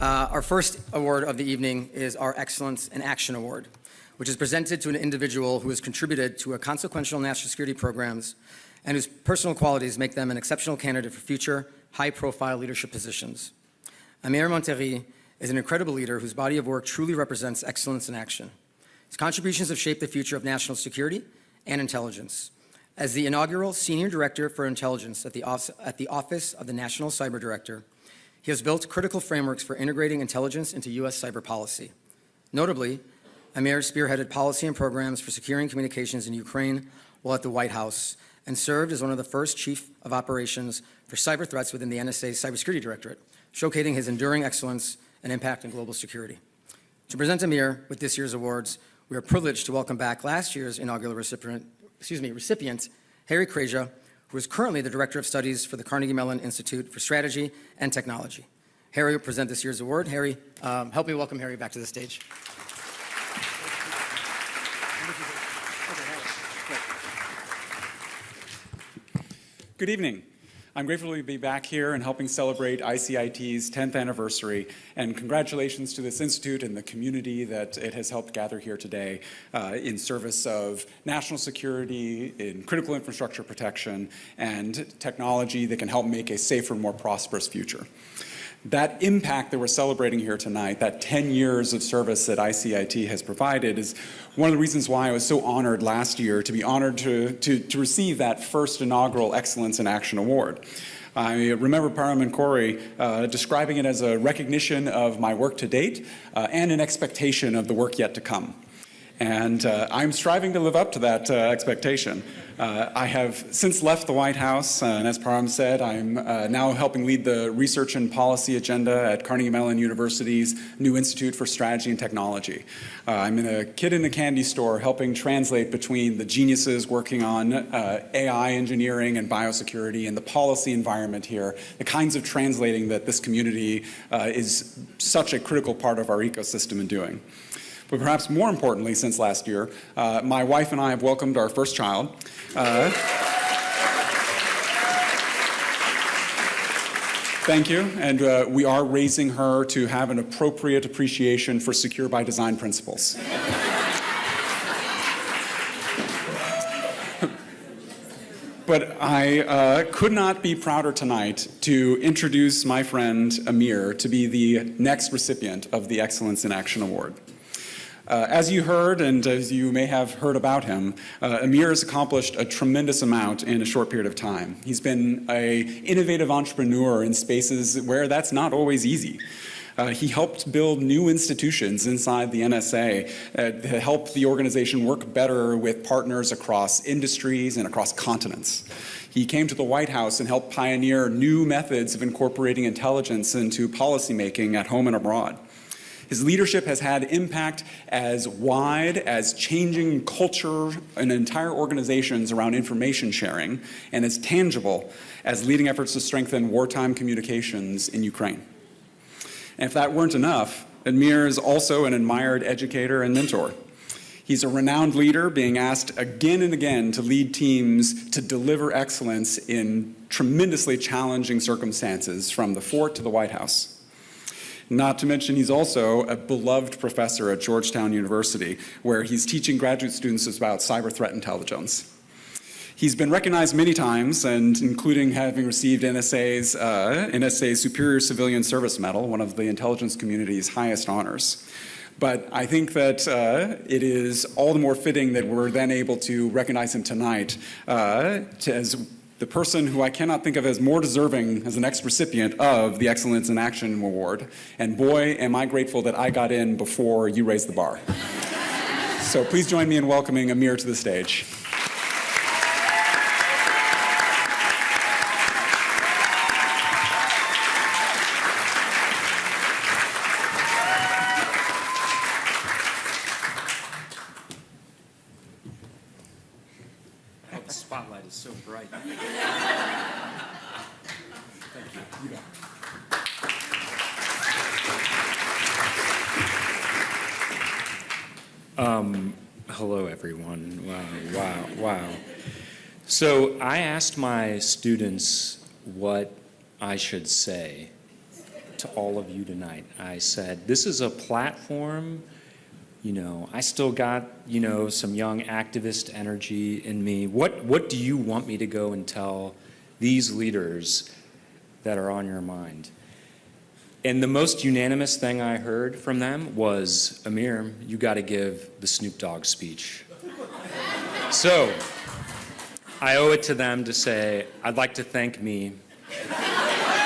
Our first award of the evening is our Excellence in Action Award, which is presented to an individual who has contributed to a consequential national security programs and whose personal qualities make them an exceptional candidate for future high-profile leadership positions. Amir Manteghi is an incredible leader whose body of work truly represents excellence in action. His contributions have shaped the future of national security and intelligence. As the inaugural Senior Director for Intelligence at the Office of the National Cyber Director, he has built critical frameworks for integrating intelligence into U.S. cyber policy. Notably, Amir spearheaded policy and programs for securing communications in Ukraine while at the White House and served as one of the first chief of operations for cyber threats within the NSA's Cybersecurity Directorate, showcasing his enduring excellence and impact in global security. To present Amir with this year's awards, we are privileged to welcome back last year's inaugural recipient, Harry Kreja, who is currently the Director of Studies for the Carnegie Mellon Institute for Strategy and Technology. Harry will present this year's award. Harry, help me welcome Harry back to the stage. Good evening. I'm grateful to be back here and helping celebrate ICIT's 10th anniversary, and congratulations to this institute and the community that it has helped gather here today in service of national security, in critical infrastructure protection, and technology that can help make a safer, more prosperous future. That impact that we're celebrating here tonight, that 10 years of service that ICIT has provided, is one of the reasons why I was so honored last year to be honored to receive that first inaugural Excellence in Action Award. I remember Param Corey describing it as a recognition of my work to date and an expectation of the work yet to come. And I'm striving to live up to that expectation. I have since left the White House, and as Param said, I'm now helping lead the research and policy agenda at Carnegie Mellon University's new Institute for Strategy and Technology. I'm in a kid in a candy store helping translate between the geniuses working on AI engineering and biosecurity and the policy environment here, the kinds of translating that this community is such a critical part of our ecosystem in doing. But perhaps more importantly, since last year, my wife and I have welcomed our first child. Thank you, and we are raising her to have an appropriate appreciation for secure by design principles. But I could not be prouder tonight to introduce my friend Amir to be the next recipient of the Excellence in Action Award. As you heard, and as you may have heard about him, Amir has accomplished a tremendous amount in a short period of time. He's been an innovative entrepreneur in spaces where that's not always easy. He helped build new institutions inside the NSA to help the organization work better with partners across industries and across continents. He came to the White House and helped pioneer new methods of incorporating intelligence into policymaking at home and abroad. His leadership has had impact as wide as changing culture in entire organizations around information sharing, and as tangible as leading efforts to strengthen wartime communications in Ukraine. And if that weren't enough, Amir is also an admired educator and mentor. He's a renowned leader, being asked again and again to lead teams to deliver excellence in tremendously challenging circumstances, from the fort to the White House. Not to mention, he's also a beloved professor at Georgetown University, where he's teaching graduate students about cyber threat intelligence. He's been recognized many times, and including having received NSA's Superior Civilian Service Medal, one of the intelligence community's highest honors. But I think that it is all the more fitting that we're then able to recognize him tonight as the person who I cannot think of as more deserving as the next recipient of the Excellence in Action Award. And boy, am I grateful that I got in before you raised the bar. So please join me in welcoming Amir to the stage. The spotlight is so bright. Thank you. You got it. Hello, everyone. Wow. So I asked my students what I should say to all of you tonight. I said, this is a platform, I still got, some young activist energy in me. What do you want me to go and tell these leaders that are on your mind? And the most unanimous thing I heard from them was, Amir, you got to give the Snoop Dogg speech. So I owe it to them to say, I'd like to thank me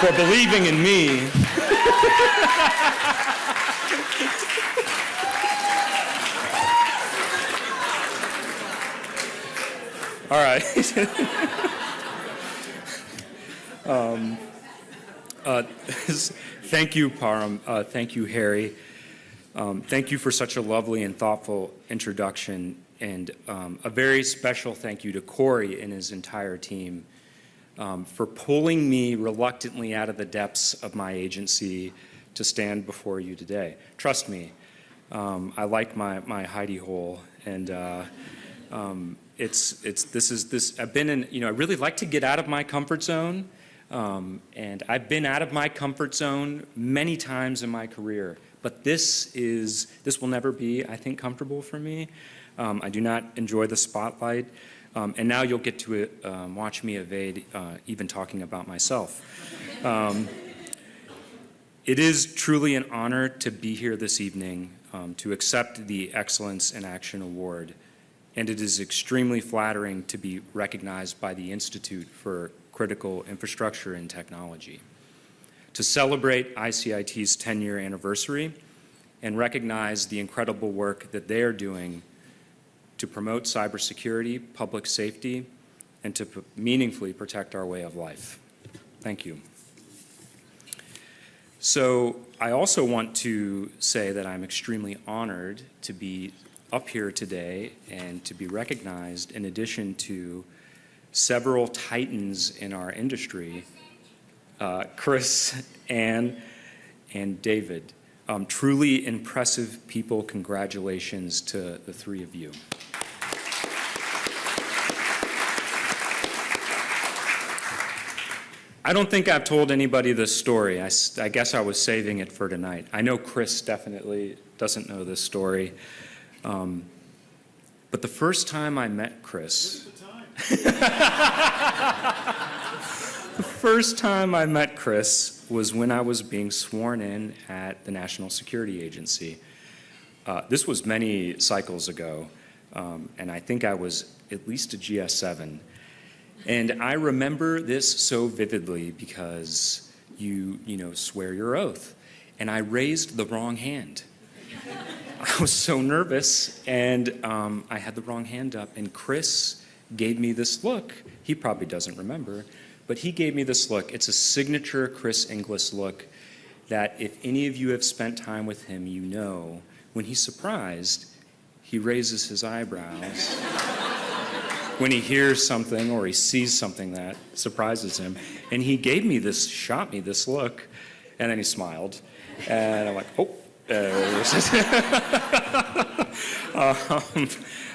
for believing in me. All right. Thank you, Param. Thank you, Harry. Thank you for such a lovely and thoughtful introduction. And a very special thank you to Corey and his entire team for pulling me reluctantly out of the depths of my agency to stand before you today. Trust me, I like my hidey hole, and I've been in, I really like to get out of my comfort zone, and I've been out of my comfort zone many times in my career, but this will never be, I think, comfortable for me. I do not enjoy the spotlight, and now you'll get to watch me evade even talking about myself. It is truly an honor to be here this evening to accept the Excellence in Action Award, and it is extremely flattering to be recognized by the Institute for Critical Infrastructure and Technology. To celebrate ICIT's 10-year anniversary and recognize the incredible work that they are doing to promote cybersecurity, public safety, and to meaningfully protect our way of life. Thank you. So I also want to say that I'm extremely honored to be up here today and to be recognized in addition to several titans in our industry, Chris, Ann, and David. Truly impressive people. Congratulations to the three of you. I don't think I've told anybody this story. I guess I was saving it for tonight. I know Chris definitely doesn't know this story. But the first time I met Chris, the first time I met Chris was when I was being sworn in at the National Security Agency. This was many cycles ago, and I think I was at least a GS7. And I remember this so vividly because you swear your oath, and I raised the wrong hand. I was so nervous, and I had the wrong hand up, and Chris gave me this look. He probably doesn't remember, but he gave me this look. It's a signature Chris Inglis look that if any of you have spent time with him, you know when he's surprised, he raises his eyebrows when he hears something or he sees something that surprises him. And he shot me this look, and then he smiled, and I'm like, oh.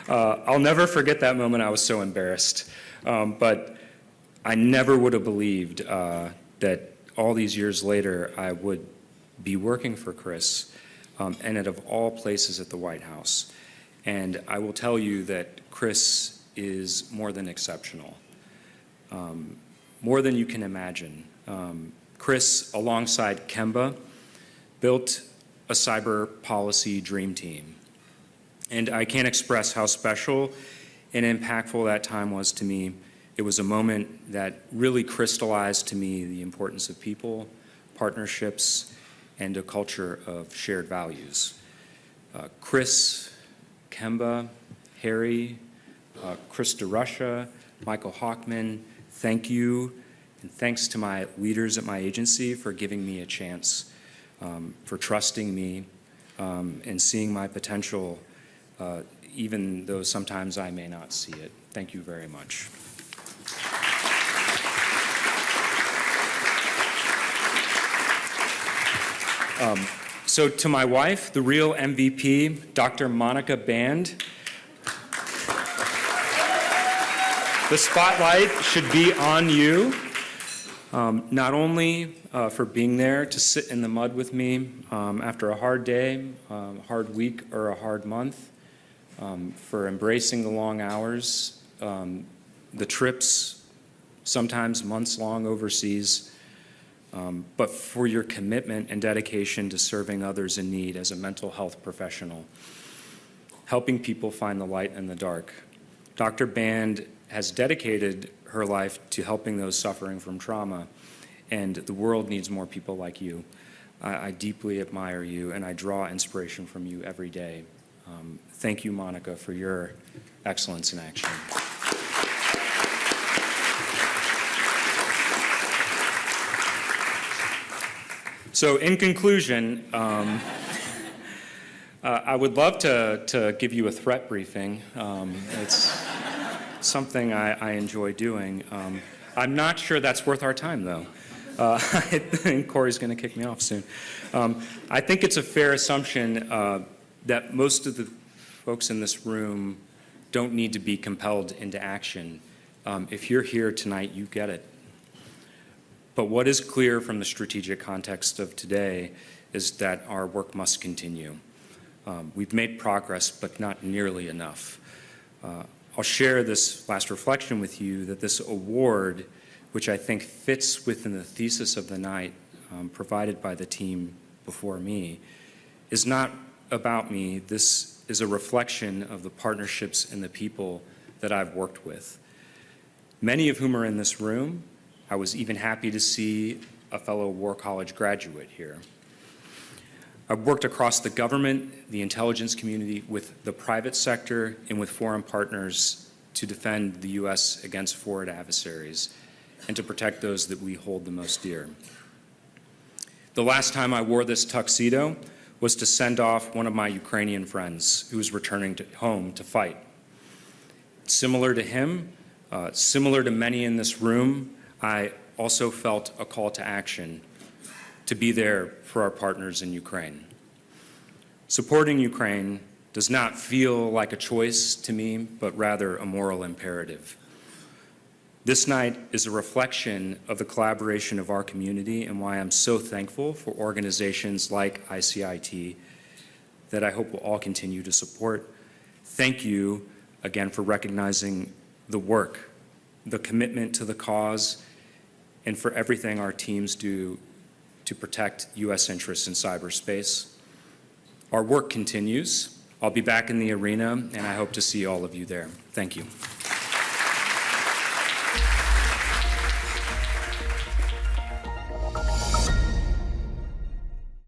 I'll never forget that moment. I was so embarrassed. But I never would have believed that all these years later I would be working for Chris, and of all places at the White House. And I will tell you that Chris is more than exceptional, more than you can imagine. Chris, alongside Kemba, built a cyber policy dream team. And I can't express how special and impactful that time was to me. It was a moment that really crystallized to me the importance of people, partnerships, and a culture of shared values. Chris, Kemba, Harry, Chris DeRusha, Michael Hockman, thank you. And thanks to my leaders at my agency for giving me a chance, for trusting me, and seeing my potential, even though sometimes I may not see it. Thank you very much. So to my wife, the real MVP, Dr. Monica Band. The spotlight should be on you. Not only for being there to sit in the mud with me after a hard day, hard week, or a hard month, for embracing the long hours, the trips, sometimes months long overseas, but for your commitment and dedication to serving others in need as a mental health professional, helping people find the light in the dark. Dr. Band has dedicated her life to helping those suffering from trauma, and the world needs more people like you. I deeply admire you, and I draw inspiration from you every day. Thank you, Monica, for your excellence in action. So in conclusion, I would love to give you a threat briefing. It's something I enjoy doing. I'm not sure that's worth our time, though. I think Corey's going to kick me off soon. I think it's a fair assumption that most of the folks in this room don't need to be compelled into action. If you're here tonight, you get it. But what is clear from the strategic context of today is that our work must continue. We've made progress, but not nearly enough. I'll share this last reflection with you that this award, which I think fits within the thesis of the night provided by the team before me, is not about me. This is a reflection of the partnerships and the people that I've worked with, many of whom are in this room. I was even happy to see a fellow War College graduate here. I've worked across the government, the intelligence community, with the private sector, and with foreign partners to defend the U.S. against foreign adversaries and to protect those that we hold the most dear. The last time I wore this tuxedo was to send off one of my Ukrainian friends who was returning home to fight. Similar to him, similar to many in this room, I also felt a call to action to be there for our partners in Ukraine. Supporting Ukraine does not feel like a choice to me, but rather a moral imperative. This night is a reflection of the collaboration of our community and why I'm so thankful for organizations like ICIT that I hope will all continue to support. Thank you again for recognizing the work, the commitment to the cause, and for everything our teams do to protect U.S. interests in cyberspace. Our work continues. I'll be back in the arena, and I hope to see all of you there. Thank you.